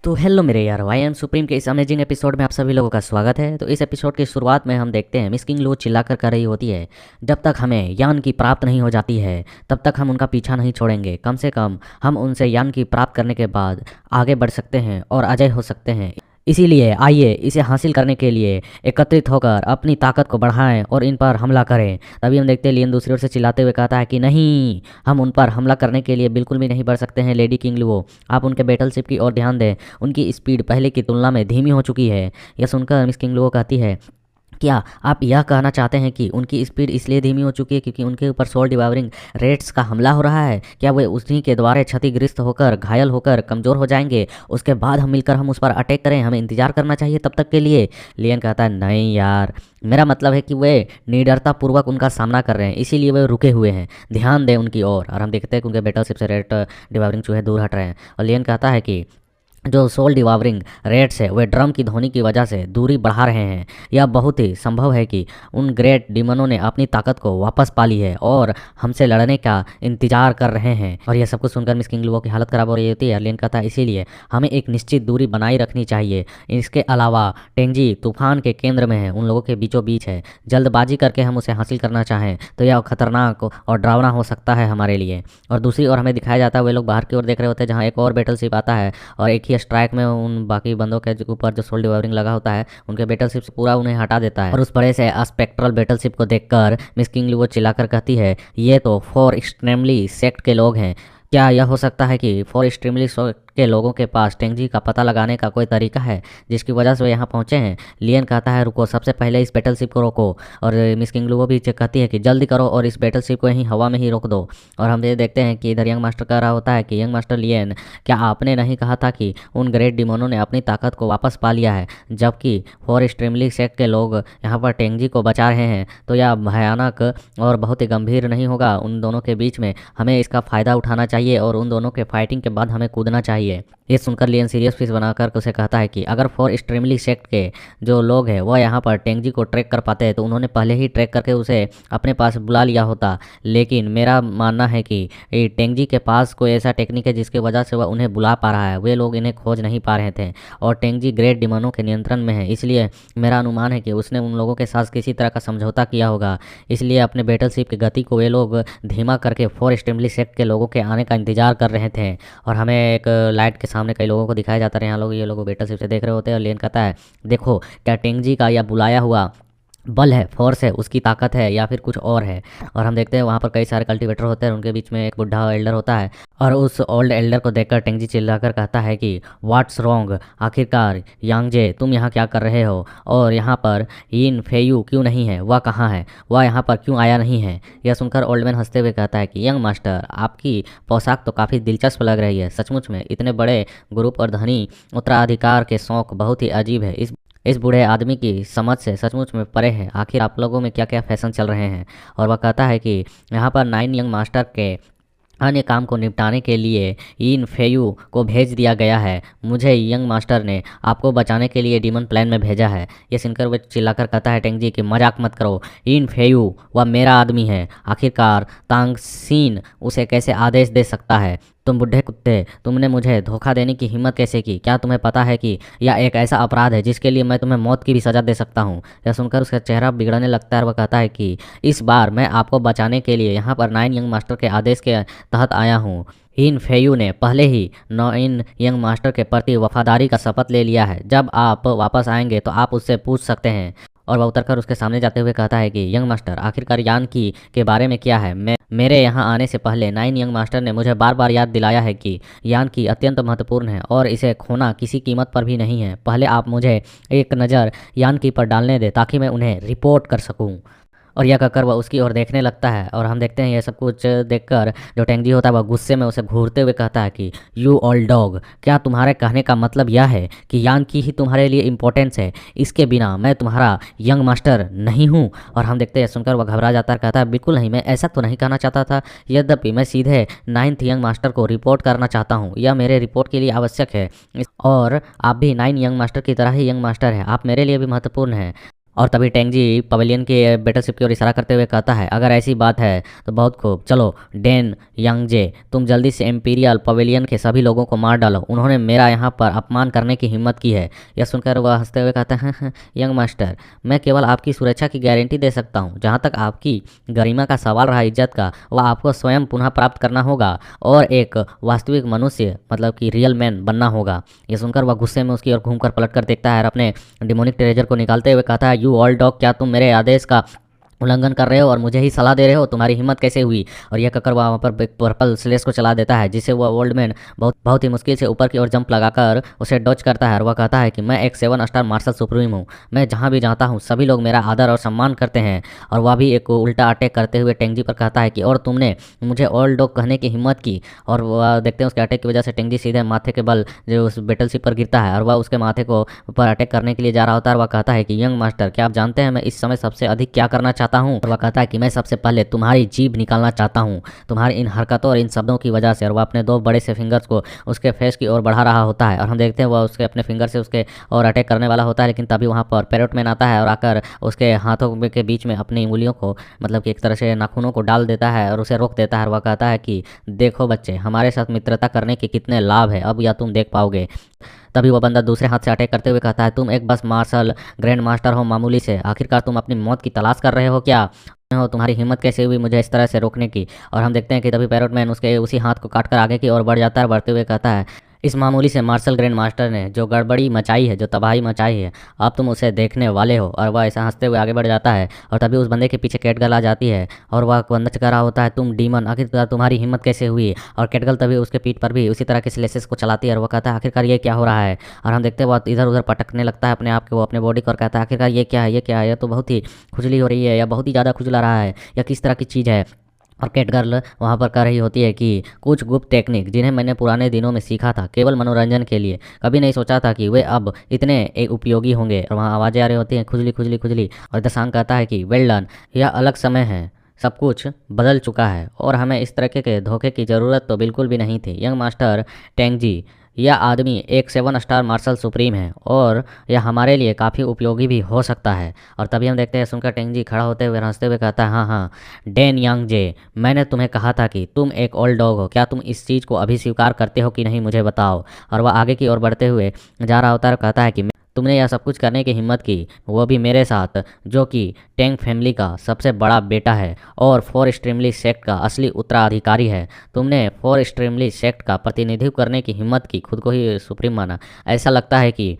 तो हेलो मेरे यार, आई एम सुप्रीम के इस अमेजिंग एपिसोड में आप सभी लोगों का स्वागत है। तो इस एपिसोड की शुरुआत में हम देखते हैं मिस किंग लू चिल्लाकर कर रही होती है, जब तक हमें यान की प्राप्त नहीं हो जाती है तब तक हम उनका पीछा नहीं छोड़ेंगे। कम से कम हम उनसे यान की प्राप्त करने के बाद आगे बढ़ सकते हैं और अजय हो सकते हैं। इसीलिए आइए इसे हासिल करने के लिए एकत्रित होकर अपनी ताकत को बढ़ाएं और इन पर हमला करें। तभी हम देखते हैं लियन दूसरी ओर से चिल्लाते हुए कहता है कि नहीं, हम उन पर हमला करने के लिए बिल्कुल भी नहीं बढ़ सकते हैं। लेडी किंग लुओ, आप उनके बैटलशिप की ओर ध्यान दें, उनकी स्पीड पहले की तुलना में धीमी हो चुकी है। यह सुनकर मिस किंग लुओ कहती है, क्या आप यह कहना चाहते हैं कि उनकी स्पीड इसलिए धीमी हो चुकी है क्योंकि उनके ऊपर सोल डिवावरिंग रेट्स का हमला हो रहा है? क्या वे उसी के द्वारा क्षतिग्रस्त होकर, घायल होकर, कमज़ोर हो जाएंगे? उसके बाद हम मिलकर हम उस पर अटैक करें, हमें इंतजार करना चाहिए तब तक के लिए। लियन कहता है, नहीं यार, मेरा मतलब है कि वे निडरतापूर्वक उनका सामना कर रहे हैं, इसीलिए वे रुके हुए हैं। ध्यान दें उनकी ओर। और हम देखते हैं कि उनके बैटलशिप से रेड डिवावरिंग चूहे दूर हट रहे हैं। और लियन कहता है कि जो सोल डिवावरिंग रेट्स है वे ड्रम की ध्वनि की वजह से दूरी बढ़ा रहे हैं। यह बहुत ही संभव है कि उन ग्रेट डिमनों ने अपनी ताकत को वापस पा ली है और हमसे लड़ने का इंतजार कर रहे हैं। और यह सब कुछ सुनकर मिस किंग लुओ की हालत खराब हो रही होती है। लियन कहता है, इसीलिए हमें एक निश्चित दूरी बनाई रखनी चाहिए। इसके अलावा टेंजी तूफान के केंद्र में है, उन लोगों के बीचों बीच है। जल्दबाजी करके हम उसे हासिल करना चाहें तो यह खतरनाक और डरावना हो सकता है हमारे लिए। और दूसरी ओर हमें दिखाया जाता है वे लोग बाहर की ओर देख रहे होते हैं, जहाँ एक और बैटलशिप आता है और एक स्ट्राइक में उन बाकी बंदों के ऊपर जो सोल डिवावरिंग लगा होता है उनके बैटलशिप से पूरा उन्हें हटा देता है। और उस बड़े से स्पेक्ट्रल बैटलशिप को देखकर मिस किंग लुओ चिल्लाकर कहती है, ये तो फॉर एक्सट्रीमली सेक्ट के लोग हैं। क्या यह हो सकता है कि फॉर एक्सट्रीमली के लोगों के पास टेंजी का पता लगाने का कोई तरीका है जिसकी वजह से वे यहाँ पहुँचे हैं? लियन कहता है, रुको, सबसे पहले इस बैटलशिप को रोको। और मिस किंग लुओ भी कहती है कि जल्दी करो और इस बैटलशिप को यहीं हवा में ही रोक दो। और हम ये देखते हैं कि इधर यंग मास्टर कह रहा होता है कि यंग मास्टर लियन, क्या आपने नहीं कहा था कि उन ग्रेट डिमोनों ने अपनी ताकत को वापस पा लिया है, जबकि फॉर एक्सट्रीमली सेक्ट के लोग यहाँ पर टेंजी को बचा रहे हैं? तो यह भयानक और बहुत ही गंभीर नहीं होगा उन दोनों के बीच में? हमें इसका फ़ायदा उठाना चाहिए और उन दोनों के फाइटिंग के बाद हमें कूदना चाहिए। ये सुनकर लियन सीरियस फेस बनाकर उसे कहता है कि अगर फॉर एक्सट्रीमली सेक्ट के जो लोग हैं वह यहाँ पर टेंजी को ट्रैक कर पाते हैं तो उन्होंने पहले ही ट्रैक करके उसे अपने पास बुला लिया होता। लेकिन मेरा मानना है कि टेंजी के पास कोई ऐसा टेक्निक है जिसकी वजह से वह उन्हें बुला पा रहा है। वे लोग इन्हें खोज नहीं पा रहे थे और टेंजी ग्रेट डिमोनों के नियंत्रण में है, इसलिए मेरा अनुमान है कि उसने उन लोगों के साथ किसी तरह का समझौता किया होगा। इसलिए अपने बैटलशिप की गति को वे लोग धीमा करके फॉर एक्सट्रीमली सेक्ट के लोगों के आने का इंतजार कर रहे थे। और हमें एक लाइट के सामने कई लोगों को दिखाया जाता है। यहाँ लोग ये लोग बैटलशिप से देख रहे होते हैं और लियन कहता है, देखो, क्या टेंजी का यह बुलाया हुआ बल है, फोर्स है, उसकी ताकत है या फिर कुछ और है? और हम देखते हैं वहाँ पर कई सारे कल्टीवेटर होते हैं, उनके बीच में एक बुढ़ा एल्डर होता है और उस ओल्ड एल्डर को देखकर टेंजी चिल्लाकर कहता है कि व्हाट्स रॉन्ग, आखिरकार यांगजे तुम यहाँ क्या कर रहे हो? और यहाँ पर यिन फेयू क्यों नहीं है? वह कहाँ है? वह यहाँ पर क्यों आया नहीं है? यह सुनकर ओल्ड मैन हंसते हुए कहता है कि यंग मास्टर, आपकी पोशाक तो काफ़ी दिलचस्प लग रही है। सचमुच में इतने बड़े ग्रुप और धनी उत्तराधिकार के शौक बहुत ही अजीब है। इस बूढ़े आदमी की समझ से सचमुच में परे है। आखिर आप लोगों में क्या क्या फैशन चल रहे हैं? और वह कहता है कि यहाँ पर 9 यंग मास्टर के अन्य काम को निपटाने के लिए इन फेयू को भेज दिया गया है। मुझे यंग मास्टर ने आपको बचाने के लिए डीमन प्लान में भेजा है। ये सुनकर वह चिल्लाकर कहता है टेंजी कि मजाक मत करो, इन फेयू वह मेरा आदमी है। आखिरकार तांगसीन उसे कैसे आदेश दे सकता है? तुम बुढ़े कुत्ते, तुमने मुझे धोखा देने की हिम्मत कैसे की? क्या तुम्हें पता है कि यह एक ऐसा अपराध है जिसके लिए मैं तुम्हें मौत की भी सज़ा दे सकता हूँ? यह सुनकर उसका चेहरा बिगड़ने लगता है और वह कहता है कि इस बार मैं आपको बचाने के लिए यहाँ पर 9 यंग मास्टर के आदेश के तहत आया हूँ। इन फेयू ने पहले ही 9 यंग मास्टर के प्रति वफादारी का शपथ ले लिया है। जब आप वापस आएंगे तो आप उससे पूछ सकते हैं। और वह उतरकर उसके सामने जाते हुए कहता है कि यंग मास्टर, आखिरकार यान की के बारे में क्या है? मेरे यहाँ आने से पहले 9 यंग मास्टर ने मुझे बार बार याद दिलाया है कि यान की अत्यंत महत्वपूर्ण है और इसे खोना किसी कीमत पर भी नहीं है। पहले आप मुझे एक नज़र यान की पर डालने दें ताकि मैं उन्हें रिपोर्ट कर सकूँ। और यह कहकर वह उसकी ओर देखने लगता है और हम देखते हैं यह सब कुछ देखकर जो टेंजी होता है वह गुस्से में उसे घूरते हुए कहता है कि यू ओल्ड डॉग, क्या तुम्हारे कहने का मतलब यह है कि यान की ही तुम्हारे लिए इम्पोर्टेंस है? इसके बिना मैं तुम्हारा यंग मास्टर नहीं हूँ? और हम देखते हैं सुनकर वह घबरा जाता है, कहता है बिल्कुल नहीं, मैं ऐसा तो नहीं कहना चाहता था। यद्यपि मैं सीधे 9th यंग मास्टर को रिपोर्ट करना चाहता हूँ, यह मेरे रिपोर्ट के लिए आवश्यक है। और आप भी 9 यंग मास्टर की तरह ही यंग मास्टर है, आप मेरे लिए भी महत्वपूर्ण हैं। और तभी टेंगजी पवेलियन के बैटलशिप की ओर इशारा करते हुए कहता है, अगर ऐसी बात है तो बहुत खूब, चलो डेन यांगजे, तुम जल्दी से एम्पीरियल पवेलियन के सभी लोगों को मार डालो, उन्होंने मेरा यहाँ पर अपमान करने की हिम्मत की है। यह सुनकर वह हंसते हुए कहता है, यंग मास्टर, मैं केवल आपकी सुरक्षा की गारंटी दे सकता हूँ। जहाँ तक आपकी गरिमा का सवाल रहा इज्जत का, वह आपको स्वयं पुनः प्राप्त करना होगा और एक वास्तविक मनुष्य मतलब कि रियल मैन बनना होगा। यह सुनकर वह गुस्से में उसकी ओर घूमकर पलट कर देखता है और अपने डिमोनिक ट्रेजर को निकालते हुए कहता है, यू ऑल डॉग, क्या तुम मेरे आदेश का उल्लंघन कर रहे हो और मुझे ही सलाह दे रहे हो? तुम्हारी हिम्मत कैसे हुई? और यह कहकर वहाँ पर पर्पल स्लेश को चला देता है, जिससे वह ओल्ड मैन बहुत ही मुश्किल से ऊपर की ओर जंप लगाकर उसे डॉज करता है और वह कहता है कि मैं एक 7 स्टार मार्शल सुप्रीम हूँ, मैं जहाँ भी जाता हूँ सभी लोग मेरा आदर और सम्मान करते हैं। और वह भी एक उल्टा अटैक करते हुए टेंगजी पर कहता है कि और तुमने मुझे ओल्ड डॉग कहने की हिम्मत की। और वह देखते हैं उसके अटैक की वजह से टेंगजी सीधे माथे के बल जो उस बैटलशिप पर गिरता है और वह उसके माथे को ऊपर अटैक करने के लिए जा रहा होता है। और वह कहता है कि यंग मास्टर, क्या आप जानते हैं मैं इस समय सबसे अधिक क्या करना चाहता हूँ? और वह कहता है कि मैं सबसे पहले तुम्हारी जीभ निकालना चाहता हूँ, तुम्हारी इन हरकतों और इन शब्दों की वजह से। और वह अपने 2 बड़े से फिंगर्स को उसके फेस की ओर बढ़ा रहा होता है और हम देखते हैं वह उसके अपने फिंगर से उसके और अटैक करने वाला होता है, लेकिन तभी वहाँ पर पैरोट मैन आता है और आकर उसके हाथों के बीच में अपनी उंगलियों को मतलब कि एक तरह से नाखूनों को डाल देता है और उसे रोक देता है। और वह कहता है कि देखो बच्चे, हमारे साथ मित्रता करने के कितने लाभ है, अब या तुम देख पाओगे। तभी वह बंदा दूसरे हाथ से अटैक करते हुए कहता है, तुम एक बस मार्शल ग्रैंड मास्टर हो मामूली से, आखिरकार तुम अपनी मौत की तलाश कर रहे हो क्या? हो तुम्हारी हिम्मत कैसे हुई मुझे इस तरह से रोकने की? और हम देखते हैं कि तभी पैरोट मैन उसके उसी हाथ को काटकर आगे की ओर बढ़ जाता है, बढ़ते हुए कहता है, इस मामूली से मार्शल ग्रैंड मास्टर ने जो गड़बड़ी मचाई है, जो तबाही मचाई है, अब तुम उसे देखने वाले हो। और वह ऐसा हंसते हुए आगे बढ़ जाता है और तभी उस बंदे के पीछे कैटगल आ जाती है और वह बंदा कह रहा होता है, तुम डीमन, आखिरकार तुम्हारी हिम्मत कैसे हुई? और कैटगल तभी उसके पीठ पर भी उसी तरह के स्लेसेस को चलाती है और वह कहता है, आखिरकार ये क्या हो रहा है? और हम देखते हैं वह इधर उधर पटकने लगता है अपने आप को, वो अपने बॉडी को, और कहता है, आखिरकार ये क्या है, ये क्या है? यह तो बहुत ही खुजली हो रही है, या बहुत ही ज़्यादा खुजला रहा है, या किस तरह की चीज़ है? और कैटगर्ल वहाँ पर कह रही होती है कि कुछ गुप्त टेक्निक जिन्हें मैंने पुराने दिनों में सीखा था केवल मनोरंजन के लिए, कभी नहीं सोचा था कि वे अब इतने उपयोगी होंगे। और वहाँ आवाज़ें आ रही होती हैं, खुजली खुजली खुजली। और दशांग कहता है कि वेल डन, यह अलग समय है, सब कुछ बदल चुका है और हमें इस तरह के धोखे की ज़रूरत तो बिल्कुल भी नहीं थी। यंग मास्टर टेंगजी, यह आदमी एक 7 स्टार मार्शल सुप्रीम है और यह हमारे लिए काफ़ी उपयोगी भी हो सकता है। और तभी हम देखते हैं सुनकर टेंगजी खड़ा होते हुए हंसते हुए कहता है, हाँ हाँ डेन यांगजे, मैंने तुम्हें कहा था कि तुम एक ओल्ड डॉग हो, क्या तुम इस चीज़ को अभी स्वीकार करते हो कि नहीं, मुझे बताओ। और वह आगे की ओर बढ़ते हुए जा रहा होता है और कहता है कि तुमने यह सब कुछ करने की हिम्मत की, वो भी मेरे साथ, जो कि टेंग फैमिली का सबसे बड़ा बेटा है और 4 स्ट्रीमली सेक्ट का असली उत्तराधिकारी है। तुमने 4 स्ट्रीमली सेक्ट का प्रतिनिधित्व करने की हिम्मत की, खुद को ही सुप्रीम माना। ऐसा लगता है कि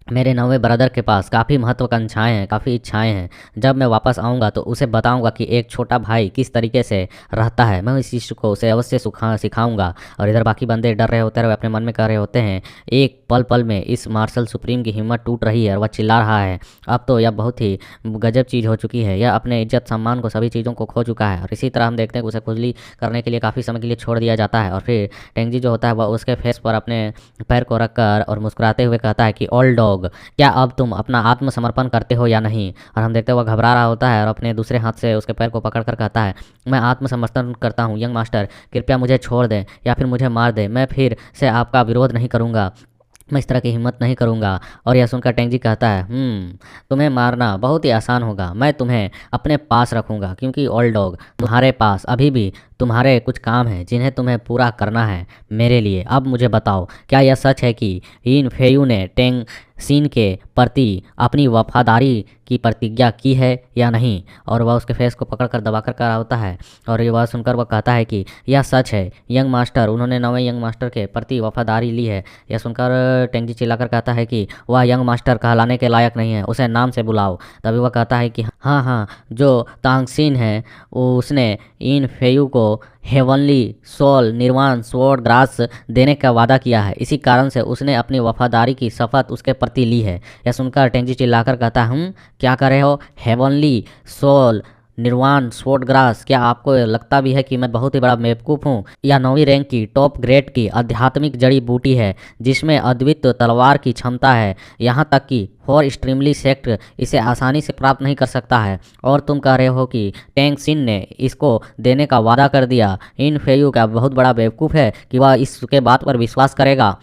मेरे नवे ब्रदर के पास काफ़ी महत्वाकांक्षाएं हैं, काफ़ी इच्छाएं हैं। जब मैं वापस आऊँगा तो उसे बताऊँगा कि एक छोटा भाई किस तरीके से रहता है, मैं इस चीज़ को उसे अवश्य सिखाऊँगा। और इधर बाकी बंदे डर रहे होते हैं, अपने मन में कह रहे होते हैं, एक पल पल में इस मार्शल सुप्रीम की हिम्मत टूट रही है और वह चिल्ला रहा है, अब तो यह बहुत ही गजब चीज़ हो चुकी है, यह अपने इज्जत सम्मान को सभी चीज़ों को खो चुका है। और इसी तरह हम देखते हैं कि उसे खुजली करने के लिए काफ़ी समय के लिए छोड़ दिया जाता है। और फिर टेंगजी जो होता है वह उसके फेस पर अपने पैर को रखकर और मुस्कुराते हुए कहता है कि ओल्ड डॉग, क्या अब तुम अपना आत्मसमर्पण करते हो या नहीं? और हम देखते हैं वह घबरा रहा होता है और अपने दूसरे हाथ से उसके पैर को पकड़कर कहता है, मैं आत्मसमर्पण करता हूँ यंग मास्टर, कृपया मुझे छोड़ दें या फिर मुझे मार दें, मैं फिर से आपका विरोध नहीं करूँगा, मैं इस तरह की हिम्मत नहीं करूँगा। और यह सुनकर टेंगजी कहता है, तुम्हें मारना बहुत ही आसान होगा, मैं तुम्हें अपने पास रखूँगा, क्योंकि ओल्ड डॉग तुम्हारे पास अभी भी तुम्हारे कुछ काम हैं जिन्हें तुम्हें पूरा करना है मेरे लिए। अब मुझे बताओ, क्या यह सच है कि इन फेयू ने टेंग सीन के प्रति अपनी वफादारी की प्रतिज्ञा की है या नहीं? और वह उसके फेस को पकड़कर दबाकर कर रहा होता है और ये बात सुनकर वह कहता है कि यह सच है यंग मास्टर, उन्होंने नवे यंग मास्टर के प्रति वफादारी ली है। यह सुनकर टेंगजी चिल्लाकर कहता है कि वह यंग मास्टर कहलाने के लायक नहीं है, उसे नाम से बुलाओ। तभी वह कहता है कि हाँ हाँ, जो तांगसीन है उसने इन फेयू को हेवनली सोल निर्वाण स्वॉर्ड ग्रास देने का वादा किया है, इसी कारण से उसने अपनी वफादारी की शपथ उसके प्रति ली है। यह सुनकर टेंगजी चिल्लाकर कहता है, क्या कर रहे हो? हेवनली सोल निर्वाण स्वॉर्ड ग्रास, क्या आपको लगता भी है कि मैं बहुत ही बड़ा बेवकूफ़ हूँ? यह 9वीं रैंक की टॉप ग्रेड की आध्यात्मिक जड़ी बूटी है जिसमें अद्वितीय तलवार की क्षमता है, यहाँ तक कि 4 स्ट्रीमली सेक्ट इसे आसानी से प्राप्त नहीं कर सकता है। और तुम कह रहे हो कि टेंग सिन ने इसको देने का वादा कर दिया। इन फेयू का बहुत बड़ा बेवकूफ़ है कि वह इसके बात पर विश्वास करेगा।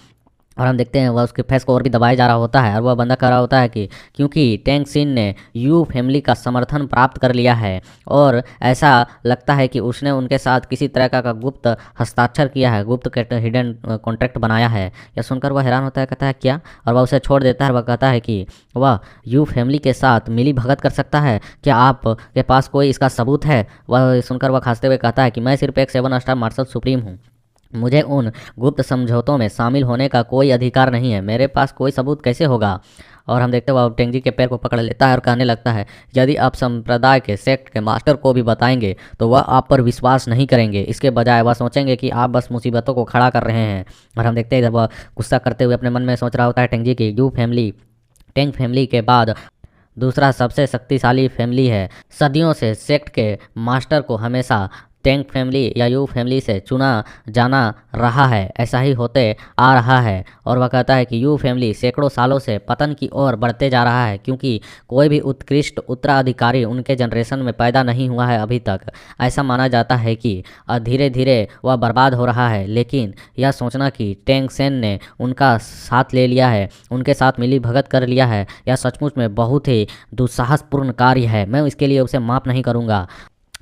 और हम देखते हैं वह उसके फेस को और भी दबाया जा रहा होता है और वह बंदा कह रहा होता है कि क्योंकि टैंक सिन ने यू फैमिली का समर्थन प्राप्त कर लिया है और ऐसा लगता है कि उसने उनके साथ किसी तरह का गुप्त हस्ताक्षर किया है, गुप्त हिडन कॉन्ट्रैक्ट बनाया है। यह सुनकर वह हैरान होता है, कहता है क्या, और वह उसे छोड़ देता है। वह कहता है कि वह यू फैमिली के साथ मिली भगत कर सकता है, क्या आप के पास कोई इसका सबूत है। वह सुनकर वह खांसते हुए कहता है कि मैं सिर्फ एक 7 स्टार मार्शल सुप्रीम हूँ, मुझे उन गुप्त समझौतों में शामिल होने का कोई अधिकार नहीं है, मेरे पास कोई सबूत कैसे होगा। और हम देखते हैं वह टेंगजी के पैर को पकड़ लेता है और कहने लगता है, यदि आप संप्रदाय के सेक्ट के मास्टर को भी बताएंगे तो वह आप पर विश्वास नहीं करेंगे, इसके बजाय वह सोचेंगे कि आप बस मुसीबतों को खड़ा कर रहे हैं। और हम देखते हैं इधर वह गुस्सा करते हुए अपने मन में सोच रहा होता है टेंगजी की यू फैमिली टेंग फैमिली के बाद दूसरा सबसे शक्तिशाली फैमिली है। सदियों से सेक्ट के मास्टर को हमेशा टैंक फैमिली या यू फैमिली से चुना जाना रहा है, ऐसा ही होते आ रहा है। और वह कहता है कि यू फैमिली सैकड़ों सालों से पतन की ओर बढ़ते जा रहा है क्योंकि कोई भी उत्कृष्ट उत्तराधिकारी उनके जनरेशन में पैदा नहीं हुआ है अभी तक। ऐसा माना जाता है कि धीरे धीरे वह बर्बाद हो रहा है, लेकिन यह सोचना कि टैंक सेन ने उनका साथ ले लिया है, उनके साथ मिली भगत कर लिया है, यह सचमुच में बहुत ही दुस्साहसपूर्ण कार्य है। मैं इसके लिए उसे माफ़ नहीं करूँगा।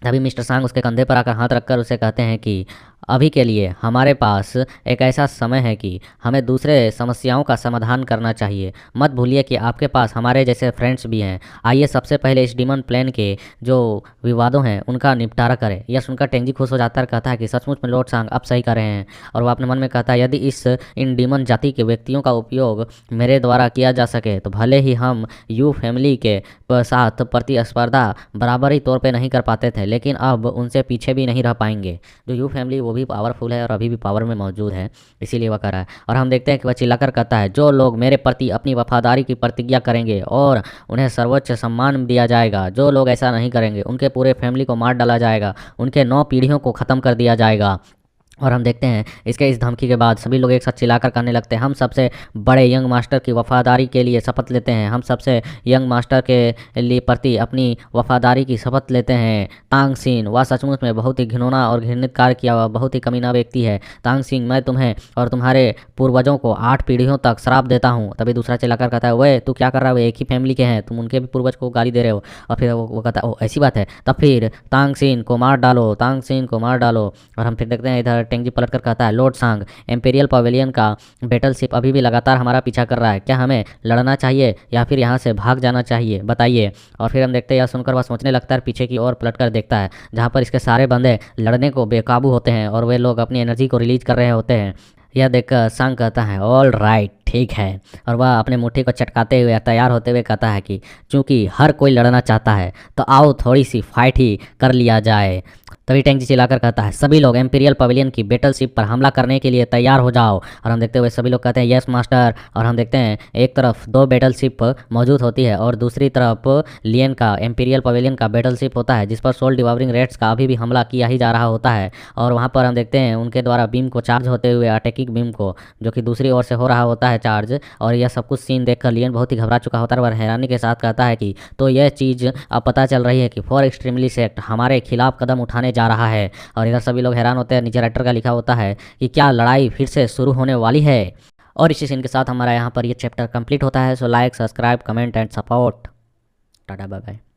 तभी मिस्टर सांग उसके कंधे पर आकर हाथ रखकर उसे कहते हैं कि अभी के लिए हमारे पास एक ऐसा समय है कि हमें दूसरे समस्याओं का समाधान करना चाहिए। मत भूलिए कि आपके पास हमारे जैसे फ्रेंड्स भी हैं। आइए सबसे पहले इस डीमन प्लेन के जो विवादों हैं उनका निपटारा करें। यह सुनकर टेंजी खुश हो जाता है, कहता है कि सचमुच में लॉर्ड सांग आप सही कर रहे हैं। और वह अपने मन में कहता है, यदि इन डीमन जाति के व्यक्तियों का उपयोग मेरे द्वारा किया जा सके तो भले ही हम यू फैमिली के साथ प्रतिस्पर्धा बराबरी तौर पे नहीं कर पाते थे, लेकिन अब उनसे पीछे भी नहीं रह पाएंगे। जो यू फैमिली वो भी पावरफुल है और अभी भी पावर में मौजूद है, इसीलिए वह कर रहा है। और हम देखते हैं कि वह चिल्लाकर कहता है, जो लोग मेरे प्रति अपनी वफादारी की प्रतिज्ञा करेंगे और उन्हें सर्वोच्च सम्मान दिया जाएगा, जो लोग ऐसा नहीं करेंगे उनके पूरे फैमिली को मार डाला जाएगा, उनके 9 पीढ़ियों को ख़त्म कर दिया जाएगा। और हम देखते हैं इसके इस धमकी के बाद सभी लोग एक साथ चिल्लाकर कहने लगते हैं, हम सबसे बड़े यंग मास्टर की वफादारी के लिए शपथ लेते हैं, हम सबसे यंग मास्टर के लिए प्रति अपनी वफादारी की शपथ लेते हैं। तांग सिन वह सचमुच में बहुत ही घिनौना और घृणित कार्य किया हुआ बहुत ही कमीना व्यक्ति है। तांग सिंह मैं तुम्हें और तुम्हारे पूर्वजों को 8 पीढ़ियों तक श्राप देता हूँ। तभी दूसरा चिल्लाकर कहता है, वे तू क्या कर रहा है, वो एक ही फैमिली के हैं, तुम उनके भी पूर्वज को गाली दे रहे हो। और फिर वो कहता है, ओ ऐसी बात है, तब फिर तांग सिन को मार डालो, तांग सिन को मार डालो। और हम फिर देखते हैं इधर टेंगजी पलटकर कहता है, लॉर्ड सांग एम्पेरियल पवेलियन का बैटलशिप अभी भी लगातार हमारा पीछा कर रहा है, क्या हमें लड़ना चाहिए या फिर यहाँ से भाग जाना चाहिए, बताइए। और फिर हम देखते हैं यह सुनकर वह सोचने लगता है, पीछे की ओर पलटकर देखता है जहाँ पर इसके सारे बंदे लड़ने को बेकाबू होते हैं और वे लोग अपनी एनर्जी को रिलीज कर रहे होते हैं। यह देखकर सांग कहता है, ऑल राइट ठीक है। और वह अपने मुट्ठी को चटकाते हुए तैयार होते हुए कहता है कि चूंकि हर कोई लड़ना चाहता है तो आओ थोड़ी सी फाइट ही कर लिया जाए। तभी टेंगजी चिल्लाकर कहता है, सभी लोग एम्पीरियल पवेलियन की बैटलशिप पर हमला करने के लिए तैयार हो जाओ। और हम देखते हुए सभी लोग कहते हैं, यस मास्टर। और हम देखते हैं एक तरफ 2 बैटलशिप मौजूद होती है और दूसरी तरफ लियन का एम्पीरियल पवेलियन का बैटलशिप होता है, जिस पर सोल डिवावरिंग रेड्स का अभी भी हमला किया ही जा रहा होता है। और वहाँ पर हम देखते हैं उनके द्वारा बीम को चार्ज होते हुए अटैकिंग बीम को, जो कि दूसरी ओर से हो रहा होता है चार्ज। और यह सब कुछ सीन देखकर लियन बहुत ही घबरा चुका होता है और हैरानी के साथ कहता है कि तो यह चीज़ अब पता चल रही है कि फॉर एक्सट्रीमली सेक्ट हमारे खिलाफ कदम उठाने जा रहा है। और इधर सभी लोग हैरान होते हैं, नीचे राइटर का लिखा होता है कि क्या लड़ाई फिर से शुरू होने वाली है। और इसी सीन के साथ हमारा यहाँ पर ये चैप्टर कंप्लीट होता है। So like, subscribe, comment and support. Tata bye bye.